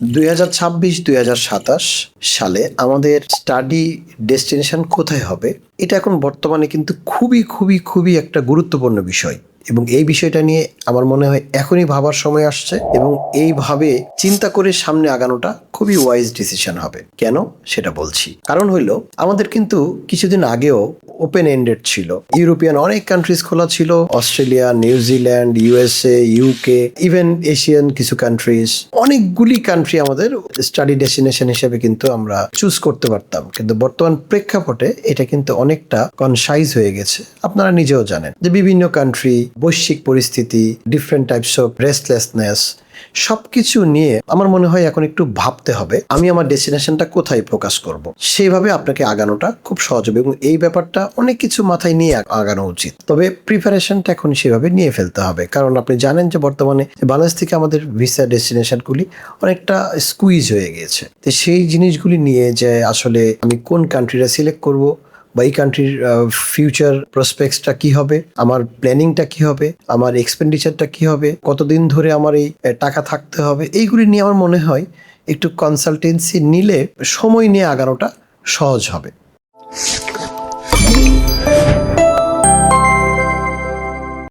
2026-2027 সালে আমাদের study destination কোথায় হবে, এটা এখন বর্তমানে কিন্তু খুবই খুবই খুবই একটা গুরুত্বপূর্ণ বিষয়। এবং এই বিষয়টা নিয়ে আমার মনে হয় এখনই ভাবার সময় আসছে, এবং এইভাবে চিন্তা করে সামনে আগানোটা খুবই ওয়াইজ ডিসিশন হবে। কেন সেটা বলছি। কারণ হইল, আমাদের কিন্তু কিছুদিন আগেও ওপেন এন্ডেড ছিল। ইউরোপিয়ান অনেক কান্ট্রিজ খোলা ছিল, Australia, New Zealand, USA, UK, even Asian কিছু কান্ট্রিজ, অনেকগুলি কান্ট্রি আমাদের স্টাডি ডেস্টিনেশন হিসেবে কিন্তু আমরা চুজ করতে পারতাম। কিন্তু বর্তমান প্রেক্ষাপটে এটা কিন্তু অনেকটা কনসাইজ হয়ে গেছে। আপনারা নিজেও জানেন যে বিভিন্ন কান্ট্রি, বৈশ্বিক পরিস্থিতি, ডিফারেন্ট টাইপস অফ রেস্টলেসনেস, সবকিছু নিয়ে আমার মনে হয় এখন একটু ভাবতে হবে আমি আমার ডেস্টিনেশনটা কোথায় ফোকাস করব। সেইভাবে আপনাকে আগানোটা খুব সহজ হবে, এবং এই ব্যাপারটা অনেক কিছু মাথায় নিয়ে আগানো উচিত। তবে প্রিপারেশনটা এখন সেভাবে নিয়ে ফেলতে হবে, কারণ আপনি জানেন যে বর্তমানে বাংলাদেশ থেকে আমাদের ভিসা ডেস্টিনেশনগুলি অনেকটা স্কুইজ হয়ে গিয়েছে। তো সেই জিনিসগুলি নিয়ে যে আসলে আমি কোন কান্ট্রিটা সিলেক্ট করব, বা এই কান্ট্রির ফিউচার প্রসপেক্টসটা কি হবে, আমার প্ল্যানিংটা কি হবে, আমার এক্সপেন্ডিচারটা কি হবে, কতদিন ধরে আমার এই টাকা থাকতে হবে, এইগুলি নিয়ে আমার মনে হয় একটু কনসালটেন্সি নিলে সময় নিয়ে আগানোটা সহজ হবে।